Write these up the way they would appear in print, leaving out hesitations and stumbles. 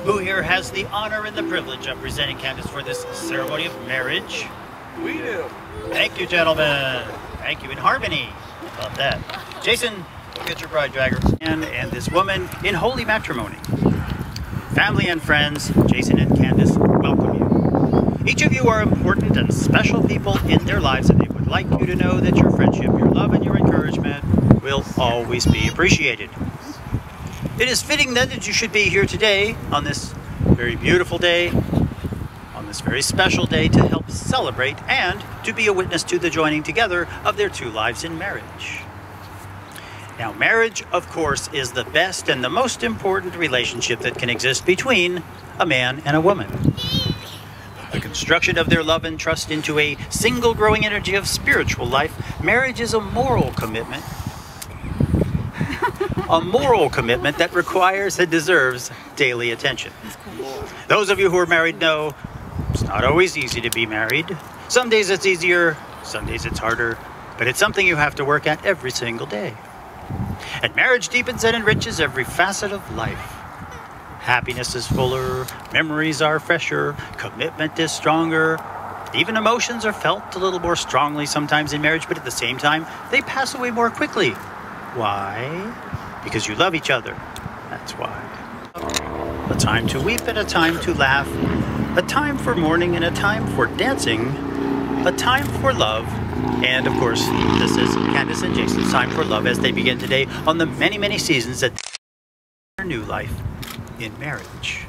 Who here has the honor and the privilege of presenting Candice for this ceremony of marriage? We do. Thank you, gentlemen. Thank you. In harmony. Love that. Jason, go get your bride dragger. And this woman in holy matrimony. Family and friends, Jason and Candice welcome you. Each of you are important and special people in their lives, and they would like you to know that your friendship, your love, and your encouragement will always be appreciated. It is fitting then that you should be here today on this very beautiful day, on this very special day, to help celebrate and to be a witness to the joining together of their two lives in marriage. Now, marriage, of course, is the best and the most important relationship that can exist between a man and a woman. The construction of their love and trust into a single growing energy of spiritual life, marriage is a moral commitment. A moral commitment that requires and deserves daily attention. Those of you who are married know it's not always easy to be married. Some days it's easier, some days it's harder, but it's something you have to work at every single day. And marriage deepens and enriches every facet of life. Happiness is fuller, memories are fresher, commitment is stronger. Even emotions are felt a little more strongly sometimes in marriage, but at the same time, they pass away more quickly. Why? Because you love each other. That's why. A time to weep and a time to laugh. A time for mourning and a time for dancing. A time for love. And of course, this is Candice and Jason's time for love as they begin today on the many, many seasons that their new life in marriage.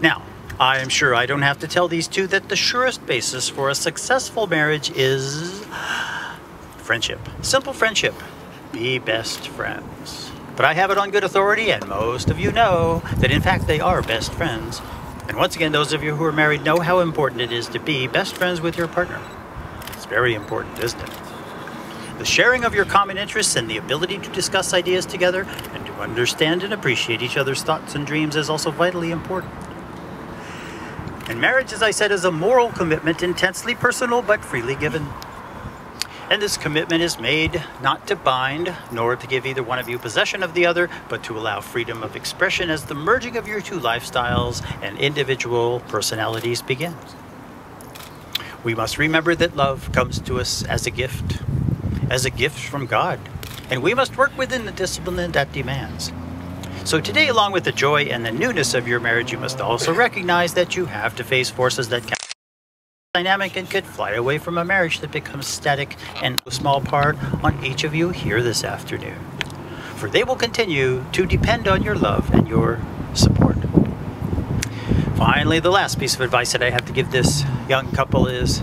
Now, I am sure I don't have to tell these two that the surest basis for a successful marriage is friendship. Simple friendship. Be best friends. But I have it on good authority, and most of you know that in fact they are best friends. And once again, those of you who are married know how important it is to be best friends with your partner. It's very important, isn't it? The sharing of your common interests and the ability to discuss ideas together and to understand and appreciate each other's thoughts and dreams is also vitally important. And marriage, as I said, is a moral commitment, intensely personal but freely given. And this commitment is made not to bind, nor to give either one of you possession of the other, but to allow freedom of expression as the merging of your two lifestyles and individual personalities begins. We must remember that love comes to us as a gift from God, and we must work within the discipline that demands. So today, along with the joy and the newness of your marriage, you must also recognize that you have to face forces that can dynamic and could fly away from a marriage that becomes static, and a small part on each of you here this afternoon. For they will continue to depend on your love and your support. Finally, the last piece of advice that I have to give this young couple is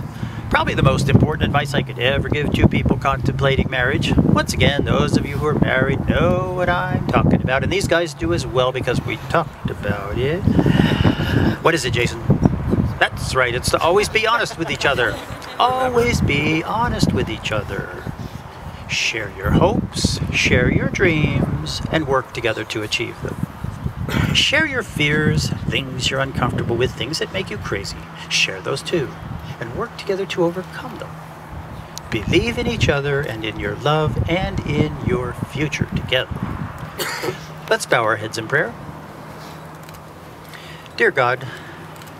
probably the most important advice I could ever give to people contemplating marriage. Once again, those of you who are married know what I'm talking about, and these guys do as well because we talked about it. What is it, Jason? That's right, it's to always be honest with each other. Always be honest with each other. Share your hopes, share your dreams, and work together to achieve them. Share your fears, things you're uncomfortable with, things that make you crazy. Share those too, and work together to overcome them. Believe in each other and in your love and in your future together. Let's bow our heads in prayer. Dear God,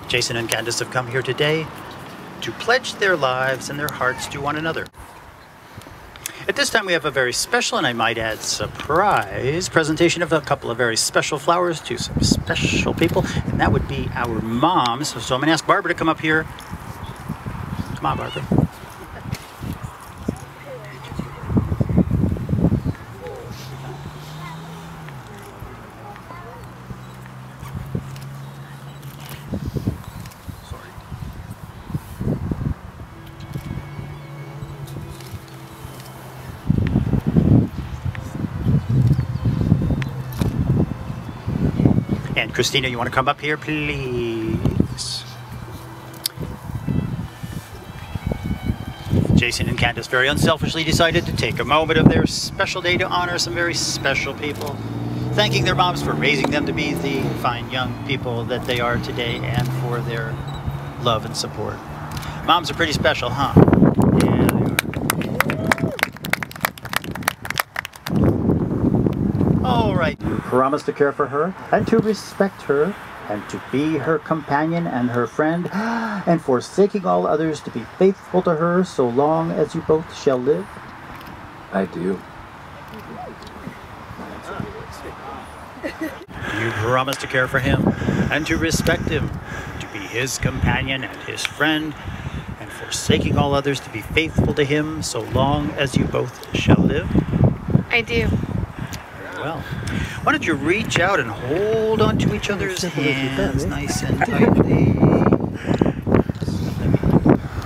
Jason and Candice have come here today to pledge their lives and their hearts to one another. At this time, we have a very special, and I might add, surprise presentation of a couple of very special flowers to some special people, and that would be our moms. So I'm going to ask Barbara to come up here. Come on, Barbara. And Christina, you want to come up here, please? Jason and Candice very unselfishly decided to take a moment of their special day to honor some very special people, thanking their moms for raising them to be the fine young people that they are today and for their love and support. Moms are pretty special, huh? Yeah, they are. All right. You promise to care for her and to respect her and to be her companion and her friend, and forsaking all others to be faithful to her so long as you both shall live? I do. You promise to care for him and to respect him, to be his companion and his friend, and forsaking all others to be faithful to him so long as you both shall live? I do. Very well. Why don't you reach out and hold onto each other's hands nice and tightly.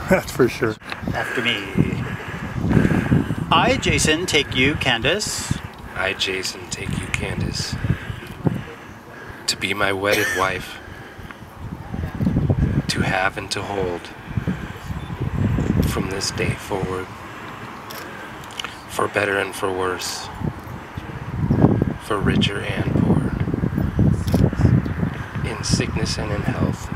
That's for sure. After me. I, Jason, take you, Candice. I, Jason, take you, Candice, to be my wedded wife, to have and to hold from this day forward, for better and for worse, for richer and poor, in sickness and in health,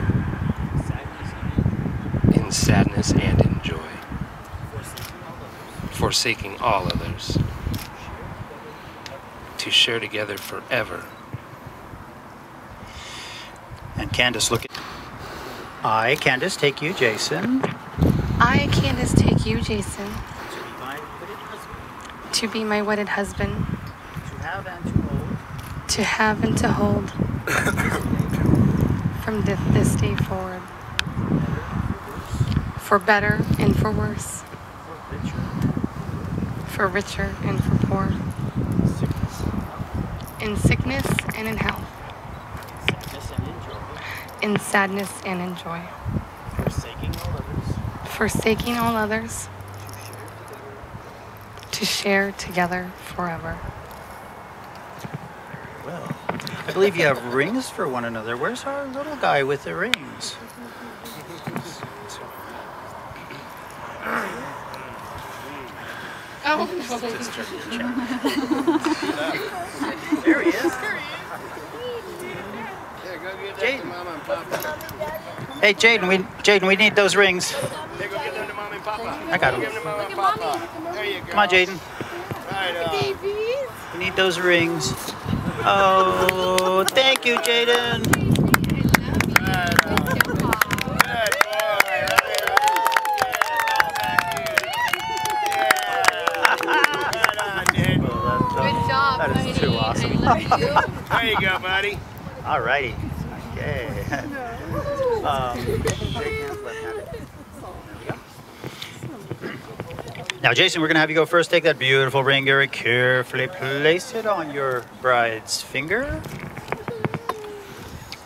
in sadness and in joy, forsaking all others, to share together forever. And Candice, look at... I, Candice, take you, Jason. I, Candice, take you, Jason, to be my wedded husband, to have and to hold from this day forward, for better and for worse, for richer and for poor, in sickness and in health, in sadness and in joy, forsaking all others, to share together forever. Well, I believe you have rings for one another. Where's our little guy with the rings? Oh. There he is. Jaden. Mama and Papa. Hey, Jaden, we need those rings. Hey, go give them to Mama and Papa. I got them. Give them to Mama and Papa. There you go. Come on, Jaden. Right, We need those rings. Oh, thank you, Jaden. Good job, That is too awesome. There you go, buddy. All righty. Okay. Shake hands, left-handed. There we go. Now, Jason, we're going to have you go first. Take that beautiful ring very carefully. Place it on your bride's finger.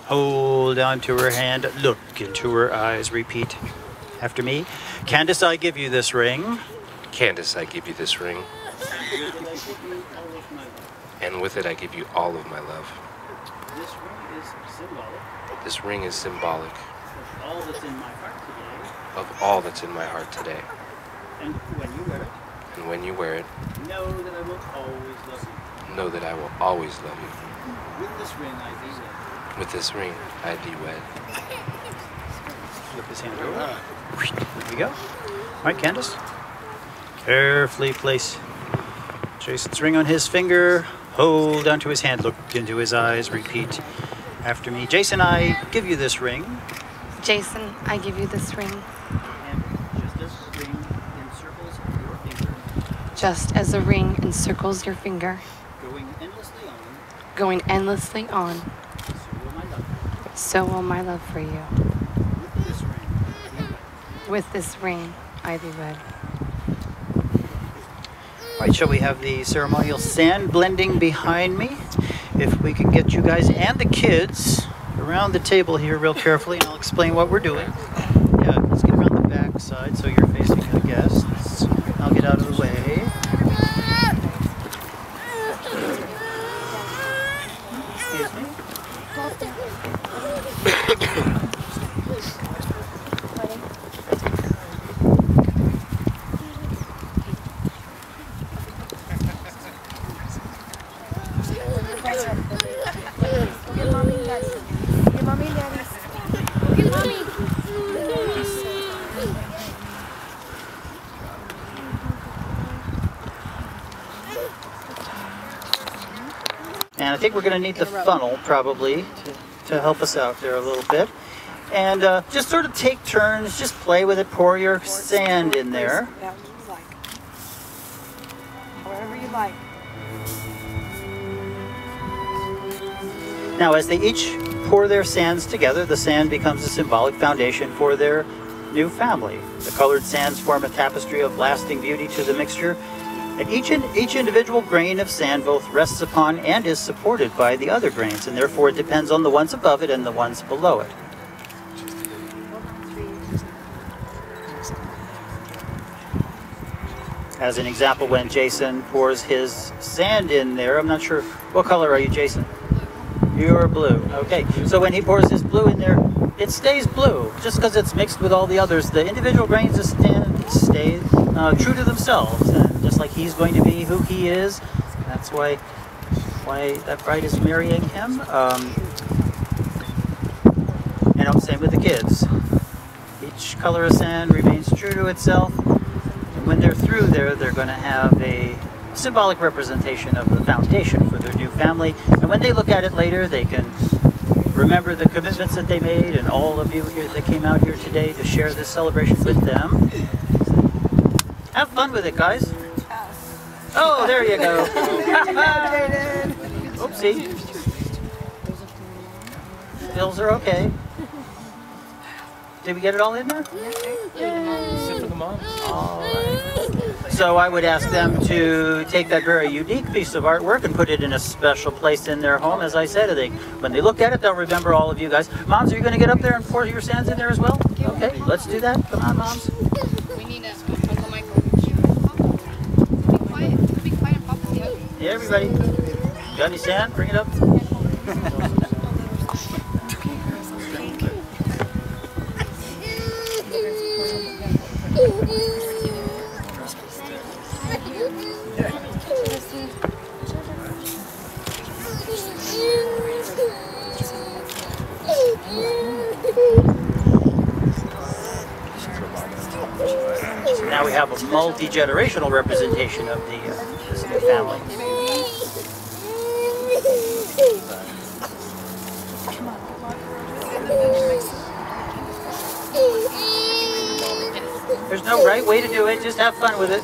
Hold on to her hand. Look into her eyes. Repeat after me. Candice, I give you this ring. Candice, I give you this ring, and with it I give you all of my love. This ring is symbolic This ring is symbolic of all that's in my heart today. of all that's in my heart today. And when you wear it, And when you wear it, know that I will always love you. know that I will always love you. With this ring, I thee wed. With this ring, I thee wed. Flip his hand over. There we go. All right, Candice. Carefully place Jason's ring on his finger. Hold onto his hand. Look into his eyes. Repeat after me. Jason, I give you this ring. Jason, I give you this ring, And just as the ring encircles your finger, going endlessly on, going endlessly on, so will my love for you. so will my love for you. With this ring, With this ring, I thee wed. all right, shall we have the ceremonial sand blending behind me? If we can get you guys and the kids around the table here real carefully, and I'll explain what we're doing. Yeah, let's get around the back side so you're facing the guests. I'll get out of the way. Excuse me. sand. I think we're going to need the funnel probably to help us out there a little bit. And just sort of take turns, just play with it, pour your sand in there. Whatever you like. Now as they each pour their sands together, the sand becomes a symbolic foundation for their new family. The colored sands form a tapestry of lasting beauty to the mixture, and each individual grain of sand both rests upon and is supported by the other grains, and therefore it depends on the ones above it and the ones below it. As an example, when Jason pours his sand in there, I'm not sure, what color are you, Jason? You're blue. Okay, so when he pours his blue in there, it stays blue, just because it's mixed with all the others. The individual grains of sand stay true to themselves, and just like he's going to be who he is. That's why that bride is marrying him. And same with the kids. Each color of sand remains true to itself. And when they're through there, they're going to have a symbolic representation of the foundation for their new family. And when they look at it later, they can remember the commitments that they made and all of you here that came out here today to share this celebration with them. Have fun with it, guys. Oh, there you go. Oopsie. Bills are okay. Did we get it all in there? Except for the moms. All right. So I would ask them to take that very unique piece of artwork and put it in a special place in their home. As I said, when they look at it, they'll remember all of you guys. Moms, are you going to get up there and pour your sands in there as well? Okay, let's do that. Come on, moms. We need Uncle Michael. Be quiet. Be quiet and Papa's the ugly. Yeah, everybody. Got any sand? Bring it up. Now we have a multi-generational representation of this new family. There's no right way to do it, just have fun with it.